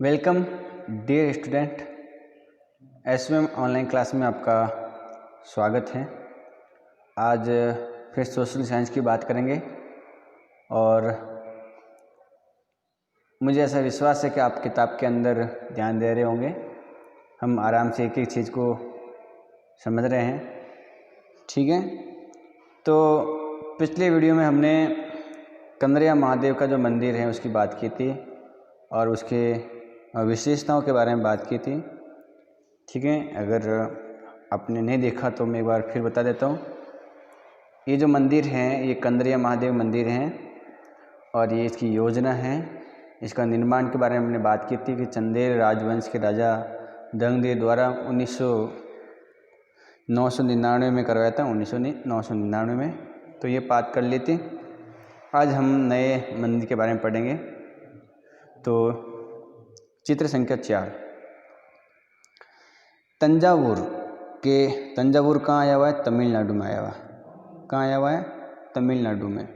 Welcome dear student, SVM online class में आपका स्वागत है। आज फिर सोशल साइंस की बात करेंगे और मुझे ऐसा विश्वास है कि आप किताब के अंदर ध्यान दे रहे होंगे। हम आराम से एक एक चीज़ को समझ रहे हैं, ठीक है। तो पिछले वीडियो में हमने कंदरिया महादेव का जो मंदिर है उसकी बात की थी और उसके विशेषताओं के बारे में बात की थी, ठीक है। अगर आपने नहीं देखा तो मैं एक बार फिर बता देता हूँ। ये जो मंदिर है ये कंदरिया महादेव मंदिर है और ये इसकी योजना है। इसका निर्माण के बारे में हमने बात की थी कि चंदेल राजवंश के राजा दंगदेव द्वारा 999 में करवाया था, 999 में। तो ये बात कर ली थी। आज हम नए मंदिर के बारे में पढ़ेंगे। तो चित्र संख्या 4, तंजावुर कहाँ आया हुआ है? तमिलनाडु में आया हुआ है। कहाँ आया हुआ है? तमिलनाडु में।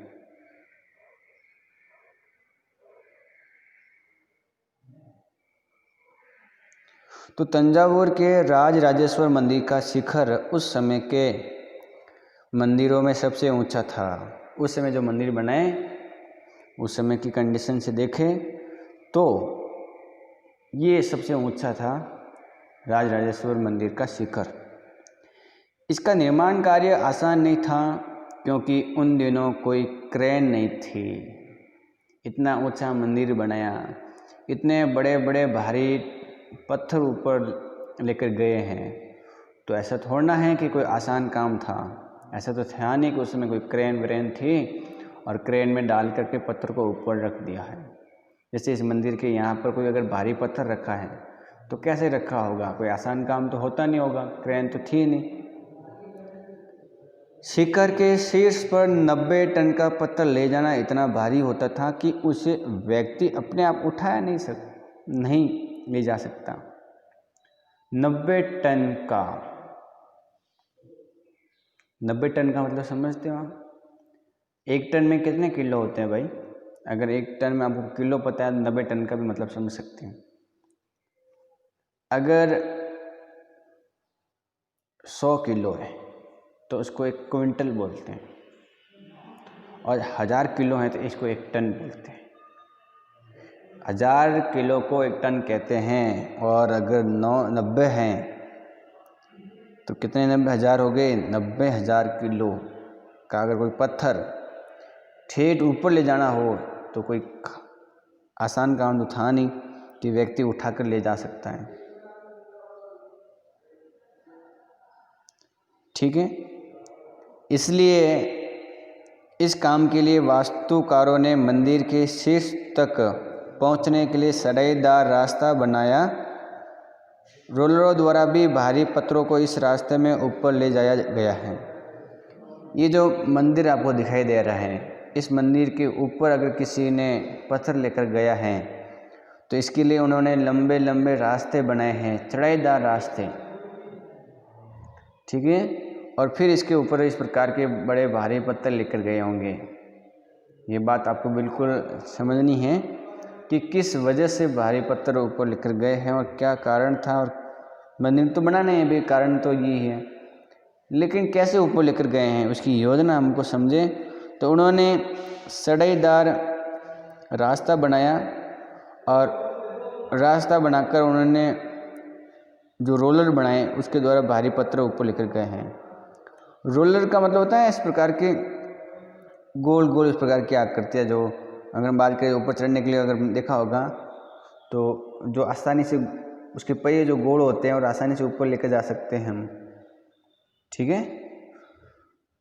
तो तंजावुर के राजराजेश्वर मंदिर का शिखर उस समय के मंदिरों में सबसे ऊंचा था। उस समय जो मंदिर बनाए उस समय की कंडीशन से देखें तो ये सबसे ऊंचा था, राजराजेश्वर मंदिर का शिखर। इसका निर्माण कार्य आसान नहीं था क्योंकि उन दिनों कोई क्रेन नहीं थी। इतना ऊंचा मंदिर बनाया, इतने बड़े बड़े भारी पत्थर ऊपर लेकर गए हैं, तो ऐसा थोड़ा है कि कोई आसान काम था। ऐसा तो था नहीं कि उसमें कोई क्रेन व्रेन थी और क्रेन में डाल करके पत्थर को ऊपर रख दिया है। जैसे इस मंदिर के यहाँ पर कोई अगर भारी पत्थर रखा है तो कैसे रखा होगा? कोई आसान काम तो होता नहीं होगा, क्रेन तो थी नहीं। शिखर के शीर्ष पर 90 टन का पत्थर ले जाना इतना भारी होता था कि उसे व्यक्ति अपने आप उठाया नहीं ले जा सकता। 90 टन का 90 टन का मतलब समझते हो आप? 1 टन में कितने किलो होते हैं भाई? अगर 1 टन में आपको किलो पता है, 90 टन का भी मतलब समझ सकते हैं। अगर 100 किलो है तो उसको 1 क्विंटल बोलते हैं, और 1000 किलो है तो इसको 1 टन बोलते हैं। 1000 किलो को 1 टन कहते हैं। और अगर 90 हैं तो कितने 90,000 हो गए? 90,000 किलो का अगर कोई पत्थर ठेठ ऊपर ले जाना हो तो कोई आसान काम तो था नहीं कि व्यक्ति उठाकर ले जा सकता है, ठीक है। इसलिए इस काम के लिए वास्तुकारों ने मंदिर के शीर्ष तक पहुंचने के लिए सड़ईदार रास्ता बनाया। रोलरों द्वारा भी भारी पत्थरों को इस रास्ते में ऊपर ले जाया गया है। ये जो मंदिर आपको दिखाई दे रहा है, इस मंदिर के ऊपर अगर किसी ने पत्थर लेकर गया है तो इसके लिए उन्होंने लंबे लंबे रास्ते बनाए हैं, चढ़ाईदार रास्ते, ठीक है। और फिर इसके ऊपर इस प्रकार के बड़े भारी पत्थर लेकर गए होंगे। ये बात आपको बिल्कुल समझनी है कि किस वजह से भारी पत्थर ऊपर लेकर गए हैं और क्या कारण था। और मंदिर तो बनाने हैं भी, कारण तो ये है, लेकिन कैसे ऊपर लेकर गए हैं उसकी योजना हमको समझे। तो उन्होंने सड़ईदार रास्ता बनाया और रास्ता बनाकर उन्होंने जो रोलर बनाए उसके द्वारा भारी पत्थर ऊपर लेकर गए हैं। रोलर का मतलब होता है इस प्रकार के गोल गोल इस प्रकार की आकृतियाँ, जो अगर हम बात करें ऊपर चढ़ने के लिए, अगर देखा होगा तो जो आसानी से उसके पहिए जो गोल होते हैं और आसानी से ऊपर लेकर जा सकते हैं हम, ठीक है।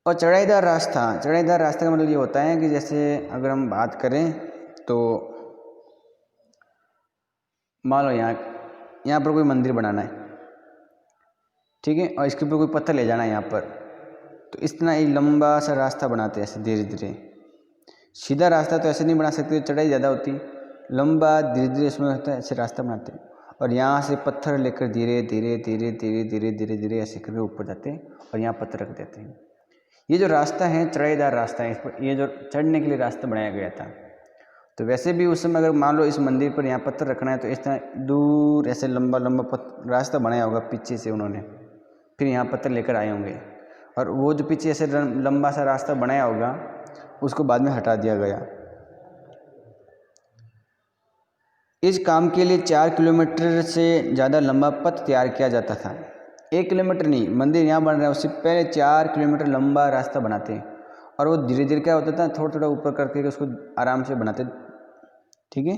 और चढ़ाईदार रास्ता का मतलब ये होता है कि जैसे अगर हम बात करें तो मान लो यहाँ पर कोई मंदिर बनाना है, ठीक है, और इसके ऊपर कोई पत्थर ले जाना है यहाँ पर, तो इतना ही लंबा सा रास्ता बनाते हैं ऐसे धीरे धीरे। सीधा रास्ता तो ऐसे नहीं बना सकते, चढ़ाई ज़्यादा होती, लंबा धीरे धीरे इसमें होता है, ऐसे रास्ता बनाते हैं। और यहाँ से पत्थर लेकर धीरे धीरे धीरे धीरे धीरे धीरे धीरे ऐसे करके ऊपर जाते हैं और यहाँ पत्थर रख देते हैं। ये जो रास्ता है चढ़ाईदार रास्ता है, इस पर ये जो चढ़ने के लिए रास्ता बनाया गया था। तो वैसे भी उस समय अगर मान लो इस मंदिर पर यहाँ पत्थर रखना है तो इस तरह दूर ऐसे लंबा लंबा रास्ता बनाया होगा पीछे से उन्होंने, फिर यहाँ पत्थर लेकर आए होंगे, और वो जो पीछे ऐसे लंबा सा रास्ता बनाया होगा उसको बाद में हटा दिया गया। इस काम के लिए 4 किलोमीटर से ज़्यादा लंबा पथ तैयार किया जाता था। 1 किलोमीटर नहीं, मंदिर यहाँ बन रहा है उससे पहले 4 किलोमीटर लंबा रास्ता बनाते हैं, और वो धीरे धीरे क्या होता था, थोड़ा थोड़ा ऊपर करके उसको आराम से बनाते। ठीक है,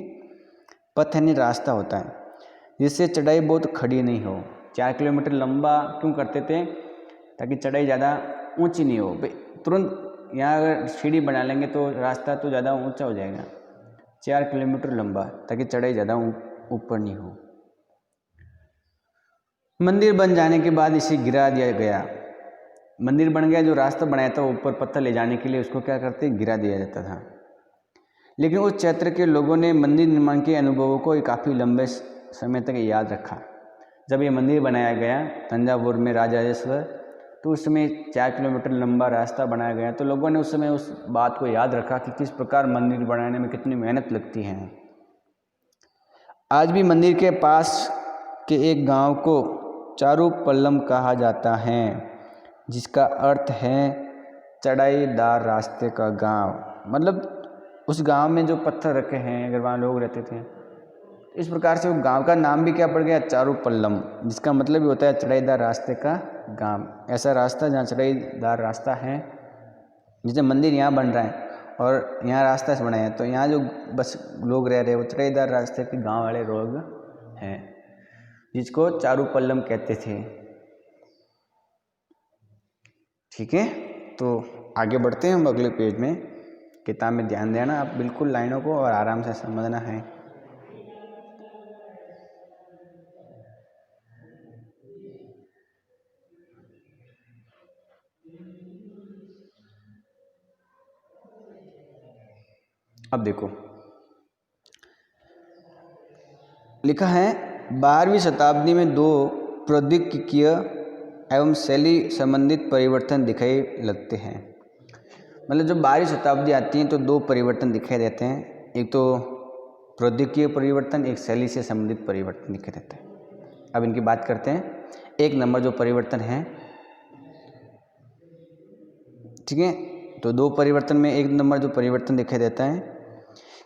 पथ यानी रास्ता होता है जिससे चढ़ाई बहुत खड़ी नहीं हो। 4 किलोमीटर लंबा क्यों करते थे, ताकि चढ़ाई ज़्यादा ऊंची नहीं हो। तुरंत यहाँ अगर सीढ़ी बना लेंगे तो रास्ता तो ज़्यादा ऊंचा हो जाएगा। 4 किलोमीटर लंबा ताकि चढ़ाई ज़्यादा ऊपर नहीं हो। मंदिर बन जाने के बाद इसे गिरा दिया गया। मंदिर बन गया, जो रास्ता बनाया था ऊपर पत्थर ले जाने के लिए उसको क्या करते, गिरा दिया जाता था। लेकिन उस क्षेत्र के लोगों ने मंदिर निर्माण के अनुभवों को काफ़ी लंबे समय तक याद रखा। जब ये मंदिर बनाया गया तंजावुर में राजराजेश्वर, तो उस समय 4 किलोमीटर लंबा रास्ता बनाया गया, तो लोगों ने उस समय उस बात को याद रखा कि किस प्रकार मंदिर बनाने में कितनी मेहनत लगती है। आज भी मंदिर के पास के एक गांव को चारूपल्लम कहा जाता है, जिसका अर्थ है चढ़ाईदार रास्ते का गांव। मतलब उस गांव में जो पत्थर रखे हैं, अगर वहाँ लोग रहते थे, इस प्रकार से वो गांव का नाम भी क्या पड़ गया, चारूपल्लम, जिसका मतलब भी होता है चढ़ाईदार रास्ते का गांव। ऐसा रास्ता जहाँ चढ़ाईदार रास्ता है, जैसे मंदिर यहाँ बन रहा है और यहाँ रास्ता से बनाया है, तो यहाँ जो बस लोग रह रहे हैं वो चढ़ाईदार रास्ते के गांव वाले लोग हैं, जिसको चारूपल्लम कहते थे। ठीक है, तो आगे बढ़ते हैं हम अगले पेज में। किताब में ध्यान देना आप बिल्कुल लाइनों को, और आराम से समझना है। अब देखो लिखा है 12वीं शताब्दी में 2 प्रौद्योगिकीय एवं शैली संबंधित परिवर्तन दिखाई लगते हैं। मतलब जब 12वीं शताब्दी आती है तो 2 परिवर्तन दिखाई देते हैं, एक तो प्रौद्योगिकीय परिवर्तन, एक शैली से संबंधित परिवर्तन दिखाई देते हैं। अब इनकी बात करते हैं। 1 नंबर जो परिवर्तन है, ठीक है, तो 2 परिवर्तन में 1 नंबर जो परिवर्तन दिखाई देता है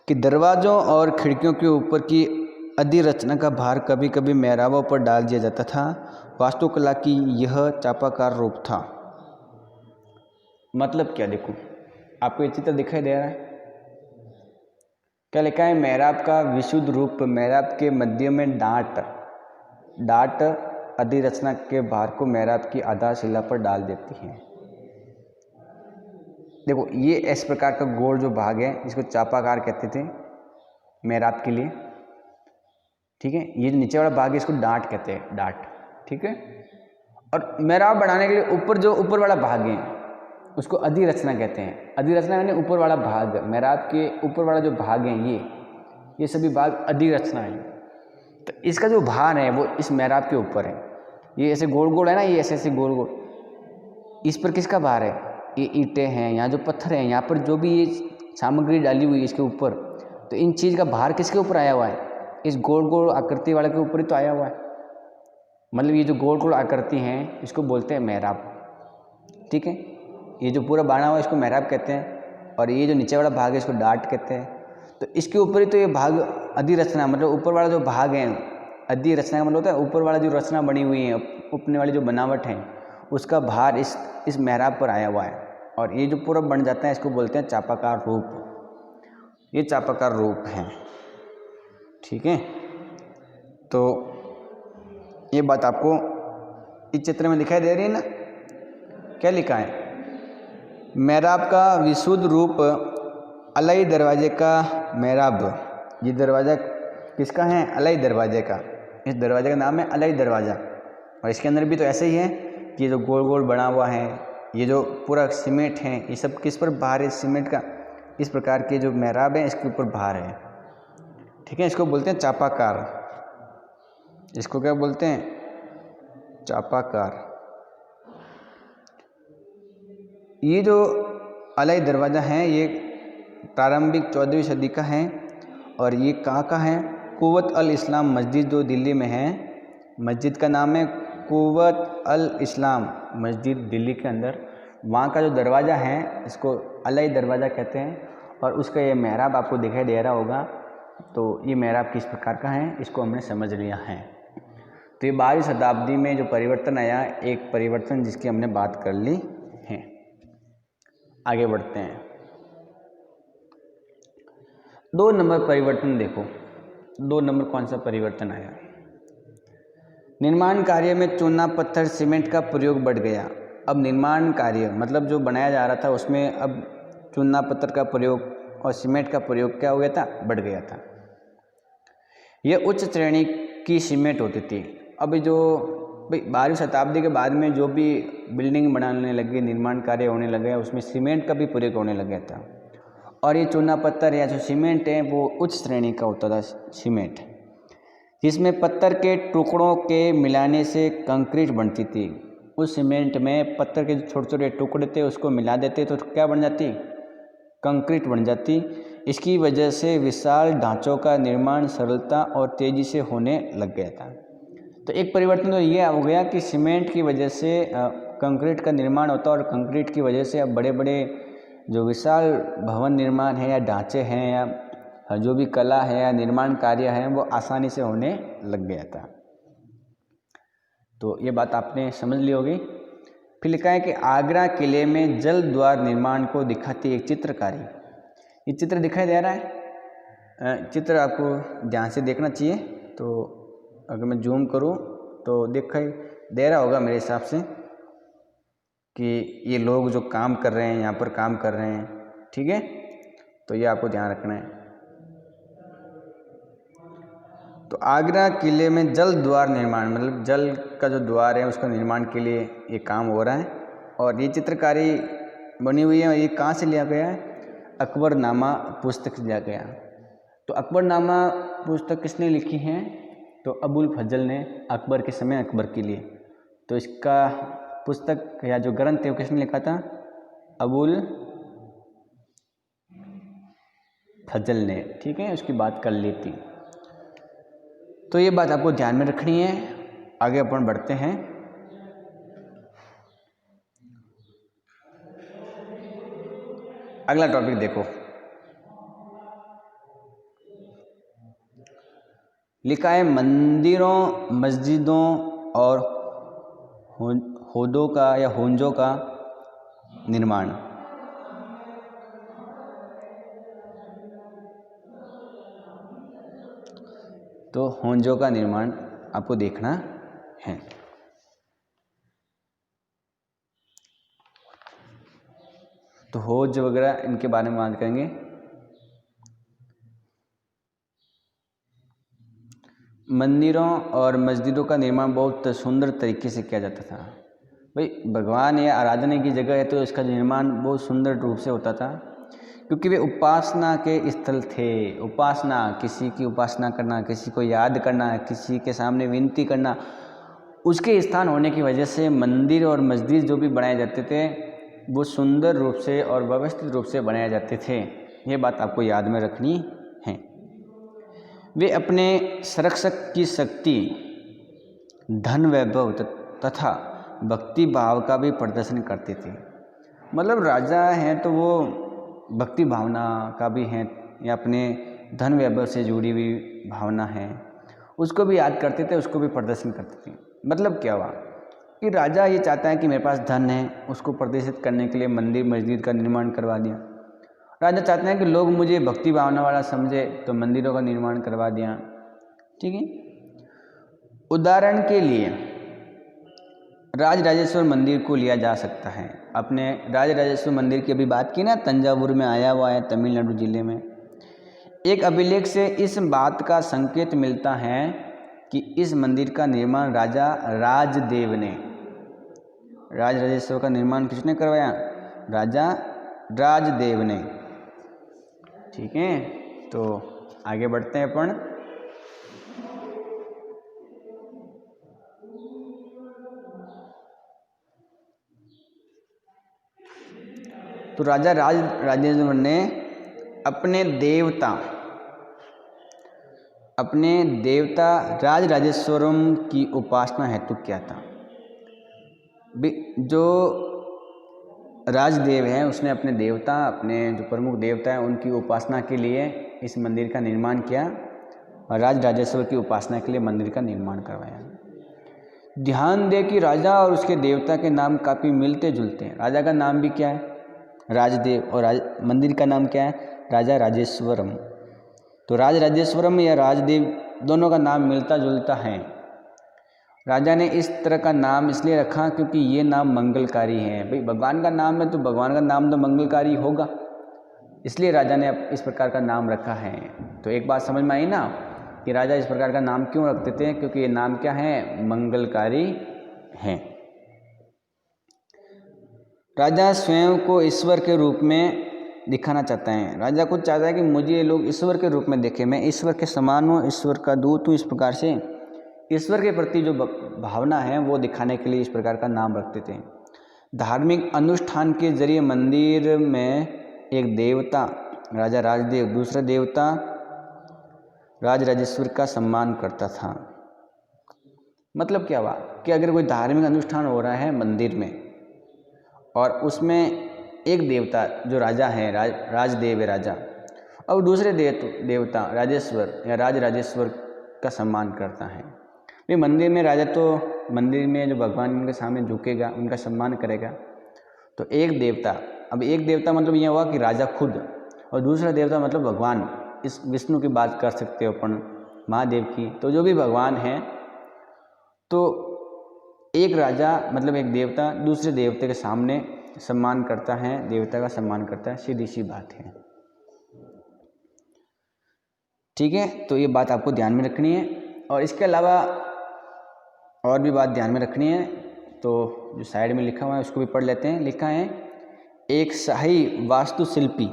कि दरवाज़ों और खिड़कियों के ऊपर की अधिरचना का भार कभी कभी मेहराबों पर डाल दिया जाता था। वास्तुकला की यह चापाकार रूप था। मतलब क्या, देखो आपको ये चित्र दिखाई दे रहा है, क्या लिखा है, मेहराब का विशुद्ध रूप, मेहराब के मध्य में डाट अधिरचना के भार को मेहराब की आधारशिला पर डाल देती है। देखो ये इस प्रकार का गोल जो भाग है इसको चापाकार कहते थे मेहराब के लिए। ठीक है, ये जो नीचे वाला भाग है इसको डाट कहते हैं, डाट। ठीक है, और मेहराब बनाने के लिए ऊपर जो ऊपर वाला भाग है उसको अधिरचना कहते हैं। अधिरचना यानी ऊपर वाला भाग, मेहराब के ऊपर वाला जो भाग है ये सभी भाग अधिरचना है। तो इसका जो भार है वो इस मेहराब के ऊपर है। ये ऐसे गोल गोल है ना, ये ऐसे ऐसे गोल गोल, इस पर किसका भार है, ये ईंटें हैं, यहाँ जो पत्थर हैं, यहाँ पर जो भी ये सामग्री डाली हुई है इसके ऊपर, तो इन चीज़ का भार किसके ऊपर आया हुआ है, इस गोल गोल आकृति वाले के ऊपर ही तो आया हुआ है। मतलब ये जो गोल गोल आकृति हैं इसको बोलते हैं मेहराब। ठीक है, ये जो पूरा बना हुआ है इसको मेहराब कहते हैं, और ये जो नीचे वाला भाग है इसको डाट कहते हैं। तो इसके ऊपर ही तो ये भाग अधिरचना, मतलब ऊपर वाला जो भाग है, अधिरचना का मतलब होता है ऊपर वाला जो रचना बनी हुई है, ऊपर वाली जो बनावट है उसका भार इस मेहराब पर आया हुआ है, और ये जो पूरा बन जाता है इसको बोलते हैं चापाकार रूप। ये चापाकार रूप है। ठीक है, तो ये बात आपको इस चित्र में दिखाई दे रही है ना। क्या लिखा है, मेहराब का विशुद्ध रूप, अलई दरवाजे का मेहराब। ये दरवाज़ा किसका है, अलई दरवाजे का। इस दरवाजे का नाम है अलई दरवाज़ा, और इसके अंदर भी तो ऐसे ही है कि ये जो गोल गोल बना हुआ है, ये जो पूरा सीमेंट है, ये सब किस पर भार है, सीमेंट का। इस प्रकार के जो मेहराब है इसके ऊपर भार है। ठीक है, इसको बोलते हैं चापाकार। इसको क्या बोलते हैं, चापाकार। ये जो अलई दरवाज़ा है ये प्रारंभिक 14वीं सदी का है, और ये कहाँ का है? कुव्वत अल इस्लाम मस्जिद जो दिल्ली में है, मस्जिद का नाम है कुव्वत अल इस्लाम मस्जिद दिल्ली के अंदर। वहाँ का जो दरवाज़ा है इसको अलई दरवाज़ा कहते हैं और उसका ये मेहराब आपको दिखाई दे रहा होगा। तो ये मेहराब किस प्रकार का है इसको हमने समझ लिया है। तो ये 12वीं शताब्दी में जो परिवर्तन आया, एक परिवर्तन जिसकी हमने बात कर ली है। आगे बढ़ते हैं। 2 नंबर परिवर्तन देखो, 2 नंबर कौन सा परिवर्तन आया? निर्माण कार्य में चूना पत्थर सीमेंट का प्रयोग बढ़ गया। अब निर्माण कार्य मतलब जो बनाया जा रहा था उसमें अब चूना पत्थर का प्रयोग और सीमेंट का प्रयोग क्या हो गया था? बढ़ गया था। यह उच्च श्रेणी की सीमेंट होती थी। अब जो 12वीं शताब्दी के बाद में जो भी बिल्डिंग बनाने लगे, निर्माण कार्य होने लगे, उसमें सीमेंट का भी प्रयोग होने लग गया था। और ये चूना पत्थर या जो सीमेंट है वो उच्च श्रेणी का होता था सीमेंट, जिसमें पत्थर के टुकड़ों के मिलाने से कंक्रीट बनती थी। उस सीमेंट में पत्थर के जो छोटे छोटे टुकड़े थे उसको मिला देते तो क्या बन जाती? कंक्रीट बन जाती। इसकी वजह से विशाल ढांचों का निर्माण सरलता और तेज़ी से होने लग गया था। तो एक परिवर्तन तो ये हो गया कि सीमेंट की वजह से कंक्रीट का निर्माण होता और कंक्रीट की वजह से अब बड़े बड़े जो विशाल भवन निर्माण है या ढांचे हैं या जो भी कला है या निर्माण कार्य है वो आसानी से होने लग गया था। तो ये बात आपने समझ ली होगी। फिर लिखा है कि आगरा किले में जल द्वार निर्माण को दिखाती एक चित्रकारी। ये चित्र दिखाई दे रहा है, चित्र आपको ध्यान से देखना चाहिए। तो अगर मैं जूम करूं तो दिखाई दे रहा होगा मेरे हिसाब से कि ये लोग जो काम कर रहे हैं यहाँ पर काम कर रहे हैं, ठीक है। तो ये आपको ध्यान रखना है। तो आगरा किले में जल द्वार निर्माण मतलब जल का जो द्वार है उसका निर्माण के लिए ये काम हो रहा है और ये चित्रकारी बनी हुई है। और ये कहाँ से लिया गया है? अकबरनामा पुस्तक से लिया गया। तो अकबरनामा पुस्तक किसने लिखी है? तो अबुल फजल ने, अकबर के समय अकबर के लिए। तो इसका पुस्तक या जो ग्रंथ है वो किसने लिखा था? अबुल फजल ने, ठीक है। उसकी बात कर ली थी। तो ये बात आपको ध्यान में रखनी है। आगे अपन बढ़ते हैं। अगला टॉपिक देखो, लिखा है मंदिरों, मस्जिदों और होदों का या होंजों का निर्माण। तो होंजों का निर्माण आपको देखना है। तो होज वगैरह इनके बारे में बात करेंगे। मंदिरों और मस्जिदों का निर्माण बहुत सुंदर तरीके से किया जाता था। भाई भगवान या आराधना की जगह है तो इसका निर्माण बहुत सुंदर रूप से होता था, क्योंकि वे उपासना के स्थल थे। उपासना, किसी की उपासना करना, किसी को याद करना, किसी के सामने विनती करना, उसके स्थान होने की वजह से मंदिर और मस्जिद जो भी बनाए जाते थे वो सुंदर रूप से और व्यवस्थित रूप से बनाए जाते थे। ये बात आपको याद में रखनी है। वे अपने संरक्षक की शक्ति, धन वैभव तथा भक्ति भाव का भी प्रदर्शन करते थे। मतलब राजा हैं तो वो भक्ति भावना का भी हैं या अपने धन वैभव से जुड़ी हुई भावना है उसको भी याद करते थे, उसको भी प्रदर्शन करते थे। मतलब क्या हुआ कि राजा ये चाहता है कि मेरे पास धन है, उसको प्रदर्शित करने के लिए मंदिर मस्जिद का निर्माण करवा दिया। राजा चाहते हैं कि लोग मुझे भक्ति भावना वाला समझे तो मंदिरों का निर्माण करवा दिया, ठीक है। उदाहरण के लिए राजराजेश्वर मंदिर को लिया जा सकता है। अपने राजराजेश्वर मंदिर की अभी बात की ना, तंजावुर में आया हुआ है, तमिलनाडु जिले में। एक अभिलेख से इस बात का संकेत मिलता है कि इस मंदिर का निर्माण राजा राजदेव ने, राजराजेश्वर का निर्माण किसने करवाया? राजा राजदेव ने, ठीक है। तो आगे बढ़ते हैं अपन। तो राजा राजेंद्र ने अपने देवता अपने देवता राजराजेश्वरम की उपासना हेतु किया था। जो राजदेव हैं उसने अपने देवता, अपने जो प्रमुख देवता हैं उनकी उपासना के लिए इस मंदिर का निर्माण किया और राजराजेश्वर की उपासना के लिए मंदिर का निर्माण करवाया। ध्यान दे कि राजा और उसके देवता के नाम काफ़ी मिलते जुलते हैं। राजा का नाम भी क्या है? राजदेव, और मंदिर का नाम क्या है? राजा राजेश्वरम। तो राजराजेश्वरम या राजदेव दोनों का नाम मिलता जुलता है। राजा ने इस तरह का नाम इसलिए रखा क्योंकि ये नाम मंगलकारी है। भाई भगवान का नाम है तो भगवान का नाम तो मंगलकारी होगा, इसलिए राजा ने इस प्रकार का नाम रखा है। तो एक बात समझ में आई ना कि राजा इस प्रकार का नाम क्यों रखते थे? क्योंकि ये नाम क्या है? मंगलकारी है। राजा स्वयं को ईश्वर के रूप में दिखाना चाहता है। राजा खुद चाहता है कि मुझे ये लोग ईश्वर के रूप में देखें, मैं ईश्वर के समान हूँ, ईश्वर का दूत हूँ। इस प्रकार से ईश्वर के प्रति जो भावना है वो दिखाने के लिए इस प्रकार का नाम रखते थे। धार्मिक अनुष्ठान के जरिए मंदिर में एक देवता राजा राजदेव दूसरा देवता राजराजेश्वर का सम्मान करता था। मतलब क्या हुआ कि अगर कोई धार्मिक अनुष्ठान हो रहा है मंदिर में और उसमें एक देवता जो राजा है, राजदेव है राजा, और दूसरे देवता राजेश्वर या राजराजेश्वर का सम्मान करता है। भाई मंदिर में राजा तो मंदिर में जो भगवान उनके सामने झुकेगा, उनका सम्मान करेगा। तो एक देवता, अब एक देवता मतलब यह हुआ कि राजा खुद, और दूसरा देवता मतलब भगवान। इस विष्णु की बात कर सकते हो अपन, महादेव की, तो जो भी भगवान हैं, तो एक राजा मतलब एक देवता दूसरे देवते के सामने सम्मान करता है, देवता का सम्मान करता है। सीधी सी बात है, ठीक है। तो ये बात आपको ध्यान में रखनी है। और इसके अलावा और भी बात ध्यान में रखनी है, तो जो साइड में लिखा हुआ है उसको भी पढ़ लेते हैं। लिखा है, एक शाही वास्तुशिल्पी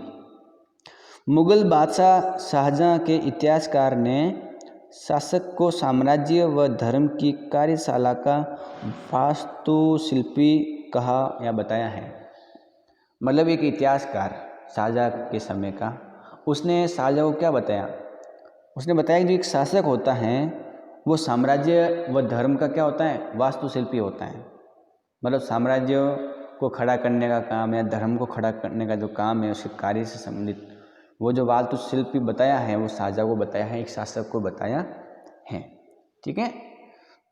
मुगल बादशाह शाहजहां के इतिहासकार ने शासक को साम्राज्य व धर्म की कार्यशाला का वास्तुशिल्पी कहा या बताया है। मतलब एक इतिहासकार शाहजहां के समय का, उसने शाहजहां को क्या बताया? उसने बताया कि जो एक शासक होता है वो साम्राज्य व धर्म का क्या होता है? वास्तुशिल्पी होता है। मतलब साम्राज्य को खड़ा करने का काम या धर्म को खड़ा करने का जो काम है उसके कार्य से संबंधित वो जो वास्तुशिल्पी बताया है वो शाहजहां को बताया है, एक शासक को बताया है। ठीक है,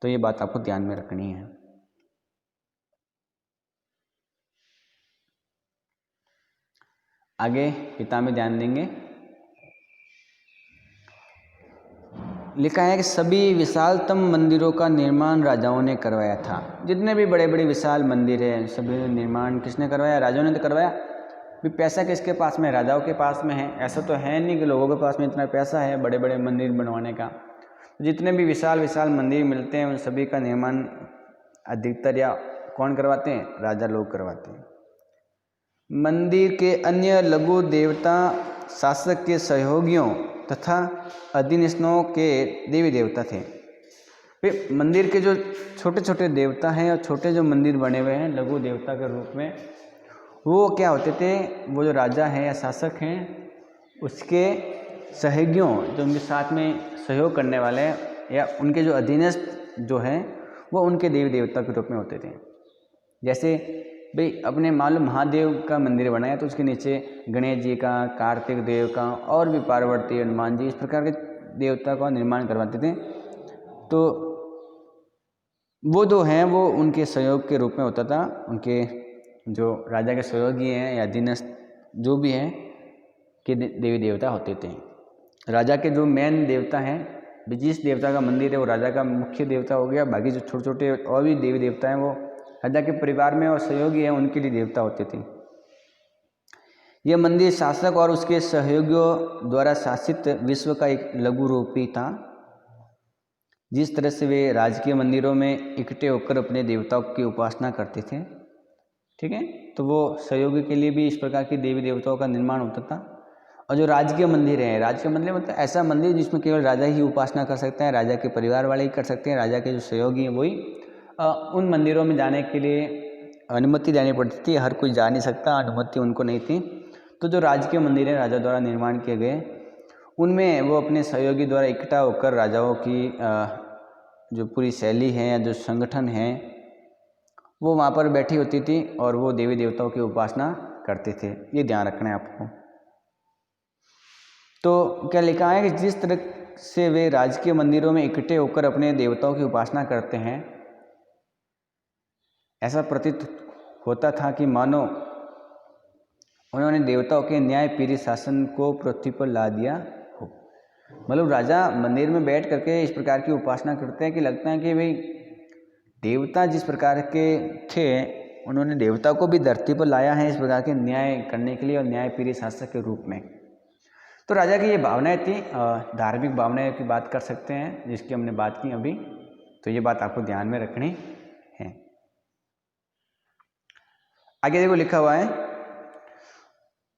तो ये बात आपको ध्यान में रखनी है। आगे किताब में ध्यान देंगे। लिखा है कि सभी विशालतम मंदिरों का निर्माण राजाओं ने करवाया था। जितने भी बड़े बड़े विशाल मंदिर हैं सभी निर्माण किसने करवाया? राजाओं ने तो करवाया। भी पैसा किसके पास में? राजाओं के पास में है। ऐसा तो है नहीं कि लोगों के पास में इतना पैसा है बड़े बड़े मंदिर बनवाने का। जितने भी विशाल विशाल मंदिर मिलते हैं उन सभी का निर्माण अधिकतर या कौन करवाते हैं? राजा लोग करवाते हैं। मंदिर के अन्य लघु देवता शासक के सहयोगियों तथा अधीनस्थों के देवी देवता थे। फिर मंदिर के जो छोटे छोटे देवता हैं और छोटे जो मंदिर बने हुए हैं लघु देवता के रूप में, वो क्या होते थे? वो जो राजा हैं या शासक हैं उसके सहयोगियों, जो उनके साथ में सहयोग करने वाले हैं या उनके जो अधीनस्थ जो हैं वो उनके देवी देवता के रूप में होते थे। जैसे भाई अपने मालूम महादेव का मंदिर बनाया तो उसके नीचे गणेश जी का, कार्तिक देव का और भी पार्वती, हनुमान जी, इस प्रकार के देवता का निर्माण करवाते थे। तो वो जो हैं वो उनके सहयोग के रूप में होता था। उनके जो राजा के सहयोगी हैं या अधीनस्थ जो भी हैं के देवी देवता होते थे। राजा के जो मेन देवता हैं, जिस देवता का मंदिर है वो राजा का मुख्य देवता हो गया। बाकी जो छोटे छोटे और भी देवी देवता हैं वो राजा के परिवार में और सहयोगी हैं उनके लिए देवता होते थे। यह मंदिर शासक और उसके सहयोगियों द्वारा शासित विश्व का एक लघु रूप ही था। जिस तरह से वे राजकीय मंदिरों में इकट्ठे होकर अपने देवताओं की उपासना करते थे, ठीक है, तो वो सहयोगी के लिए भी इस प्रकार की देवी देवताओं का निर्माण होता था। और जो राजकीय मंदिर है, राजकीय मंदिर मतलब ऐसा मंदिर जिसमें केवल राजा ही उपासना कर सकते हैं, राजा के परिवार वाले ही कर सकते हैं, राजा के जो सहयोगी हैं वही। उन मंदिरों में जाने के लिए अनुमति लेनी पड़ती थी, हर कोई जा नहीं सकता, अनुमति उनको नहीं थी। तो जो राजकीय मंदिर है राजा द्वारा निर्माण किए गए उनमें वो अपने सहयोगी द्वारा इकट्ठा होकर राजाओं की जो पूरी शैली है या जो संगठन है वो वहाँ पर बैठी होती थी और वो देवी देवताओं की उपासना करते थे। ये ध्यान रखना है आपको। तो क्या लिखा है कि जिस तरह से वे राजकीय मंदिरों में इकट्ठे होकर अपने देवताओं की उपासना करते हैं, ऐसा प्रतीत होता था कि मानो उन्होंने देवताओं के न्यायप्रिय शासन को पृथ्वी पर ला दिया हो। मतलब राजा मंदिर में बैठ करके इस प्रकार की उपासना करते हैं कि लगता है कि भाई देवता जिस प्रकार के थे उन्होंने देवता को भी धरती पर लाया है इस प्रकार के न्याय करने के लिए और न्यायप्रिय शासक के रूप में। तो राजा की ये भावनाएं थी, धार्मिक भावनाएं की बात कर सकते हैं जिसकी हमने बात की अभी। तो ये बात आपको ध्यान में रखनी है। आगे देखो लिखा हुआ है,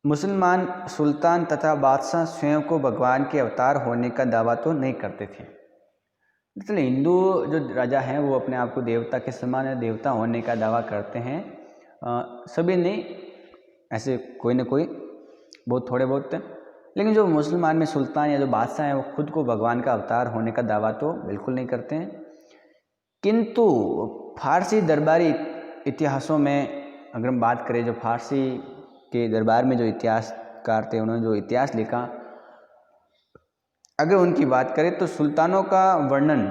मुसलमान सुल्तान तथा बादशाह स्वयं को भगवान के अवतार होने का दावा तो नहीं करते थे। इसलिए हिंदू जो राजा हैं वो अपने आप को देवता के समान या देवता होने का दावा करते हैं। सभी नहीं, ऐसे कोई ना कोई, बहुत थोड़े बहुत। लेकिन जो मुसलमान में सुल्तान या जो बादशाह हैं वो खुद को भगवान का अवतार होने का दावा तो बिल्कुल नहीं करते हैं। किंतु फारसी दरबारी इतिहासों में अगर हम बात करें, जो फारसी के दरबार में जो इतिहासकार थे उन्होंने जो इतिहास लिखा, अगर उनकी बात करें तो सुल्तानों का वर्णन,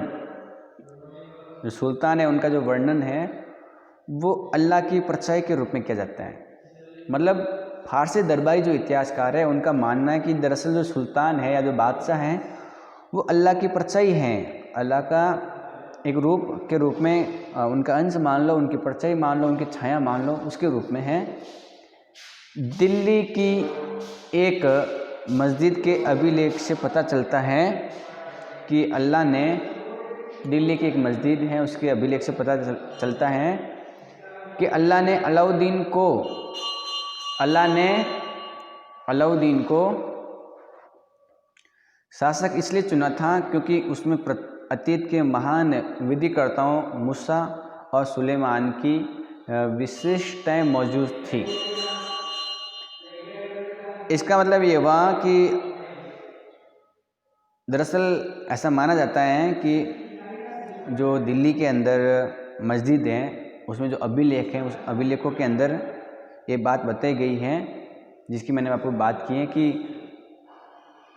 जो सुल्तान है उनका जो वर्णन है वो अल्लाह की परछाई के रूप में किया जाता है। मतलब फारसी दरबारी जो इतिहासकार है उनका मानना है कि दरअसल जो सुल्तान है या जो बादशाह हैं वो अल्लाह की परछाई हैं, अल्लाह का एक रूप के रूप में उनका अंश मान लो, उनकी परछाई मान लो, उनकी छाया मान लो, उसके रूप में है। दिल्ली की एक मस्जिद के अभिलेख से पता चलता है कि अल्लाह ने, दिल्ली की एक मस्जिद है उसके अभिलेख से पता चलता है कि अल्लाह ने अलाउद्दीन को शासक इसलिए चुना था क्योंकि उसमें अतीत के महान विधिकर्ताओं मूसा और सुलेमान की विशिष्टताएं मौजूद थी। इसका मतलब ये हुआ कि दरअसल ऐसा माना जाता है कि जो दिल्ली के अंदर मस्जिद हैं उसमें जो अभिलेख हैं उस अभिलेखों के अंदर ये बात बताई गई है जिसकी मैंने आपको बात की है कि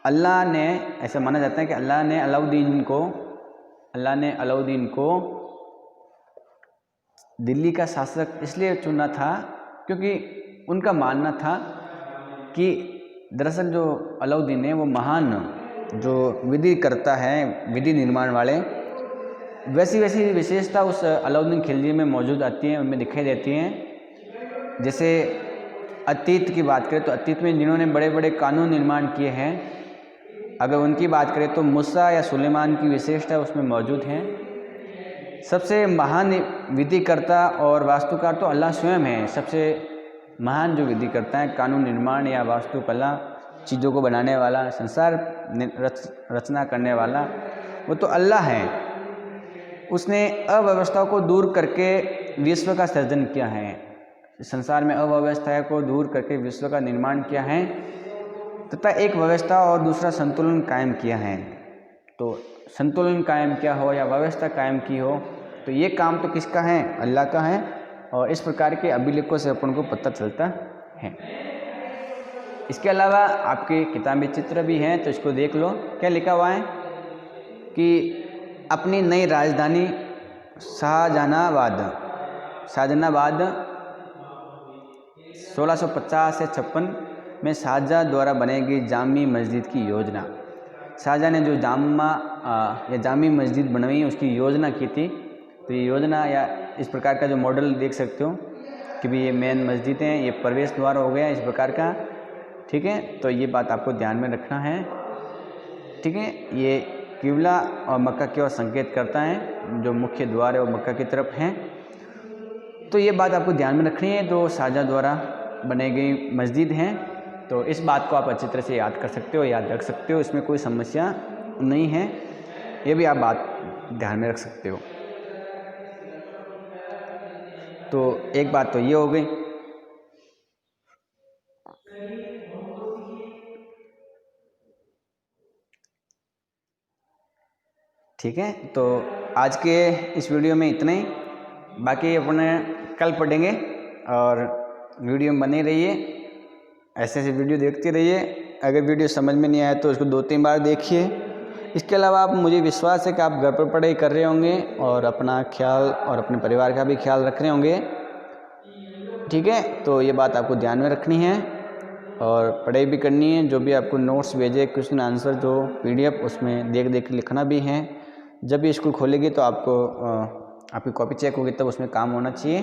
अल्लाह ने, ऐसा माना जाता है कि अल्लाह ने अलाउद्दीन को दिल्ली का शासक इसलिए चुना था क्योंकि उनका मानना था कि दरअसल जो अलाउद्दीन है वो महान जो विधि करता है, विधि निर्माण वाले, वैसी विशेषता उस अलाउद्दीन खिलजी में मौजूद आती हैं, उनमें दिखाई देती हैं। जैसे अतीत की बात करें तो अतीत में जिन्होंने बड़े बड़े कानून निर्माण किए हैं, अगर उनकी बात करें तो मूसा या सुलेमान की विशेषता उसमें मौजूद हैं। सबसे महान विधिकर्ता और वास्तुकार तो अल्लाह स्वयं है। सबसे महान जो विधि करता है, कानून निर्माण या वास्तुकला, चीज़ों को बनाने वाला, संसार रचना करने वाला, वो तो अल्लाह है। उसने अव्यवस्थाओं को दूर करके विश्व का सृजन किया है। संसार में अव्यवस्था को दूर करके विश्व का निर्माण किया है तथा एक व्यवस्था और दूसरा संतुलन कायम किया है। तो संतुलन कायम किया हो या व्यवस्था कायम की हो तो ये काम तो किसका है? अल्लाह का है। और इस प्रकार के अभिलेखों से अपन को पता चलता है। इसके अलावा आपके किताबी चित्र भी हैं तो इसको देख लो। क्या लिखा हुआ है कि अपनी नई राजधानी शाहजहानाबाद 1650 से 56 में शाहजहाँ द्वारा बनाई गई जामी मस्जिद की योजना। शाहजहाँ ने जो जामी मस्जिद बनवाई उसकी योजना की थी। तो ये योजना या इस प्रकार का जो मॉडल देख सकते हो कि भी ये मेन मस्जिद है, ये प्रवेश द्वार हो गया इस प्रकार का, ठीक है। तो ये बात आपको ध्यान में रखना है, ठीक है। ये किबला और मक्का की ओर संकेत करता है, जो मुख्य द्वार है वो मक्का की तरफ है। तो ये बात आपको ध्यान में रखनी है, जो शाहजहाँ द्वारा बनाई गई मस्जिद है। तो इस बात को आप अच्छी तरह से याद कर सकते हो, याद रख सकते हो, इसमें कोई समस्या नहीं है। ये भी आप बात ध्यान में रख सकते हो। तो एक बात तो ये हो गई। ठीक है, तो आज के इस वीडियो में इतना ही, बाकी अपने कल पढ़ेंगे। और वीडियो में बने रहिए, ऐसे ऐसे वीडियो देखते रहिए। अगर वीडियो समझ में नहीं आया तो उसको 2-3 बार देखिए। इसके अलावा आप, मुझे विश्वास है कि आप घर पर पढ़ाई कर रहे होंगे और अपना ख्याल और अपने परिवार का भी ख्याल रख रहे होंगे। ठीक है, तो ये बात आपको ध्यान में रखनी है और पढ़ाई भी करनी है। जो भी आपको नोट्स भेजे, क्वेश्चन आंसर जो PDF, उसमें देख देख के लिखना भी है। जब भी स्कूल खोलेगी तो आपको आपकी कॉपी चेक होगी, तब उसमें काम होना चाहिए।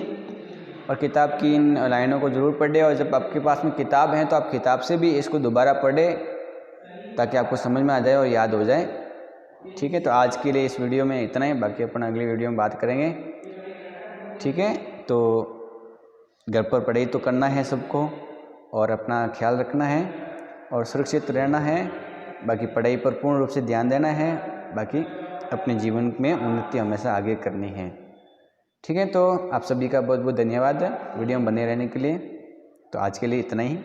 और किताब की इन लाइनों को ज़रूर पढ़ें, और जब आपके पास में किताब है तो आप किताब से भी इसको दोबारा पढ़ें ताकि आपको समझ में आ जाए और याद हो जाए। ठीक है, तो आज के लिए इस वीडियो में इतना ही, बाकी अपन अगली वीडियो में बात करेंगे। ठीक है, तो घर पर पढ़ाई तो करना है सबको और अपना ख्याल रखना है और सुरक्षित रहना है। बाकी पढ़ाई पर पूर्ण रूप से ध्यान देना है। बाकी अपने जीवन में उन्नति हमेशा आगे करनी है। ठीक है, तो आप सभी का बहुत बहुत धन्यवाद वीडियो में बने रहने के लिए। तो आज के लिए इतना ही।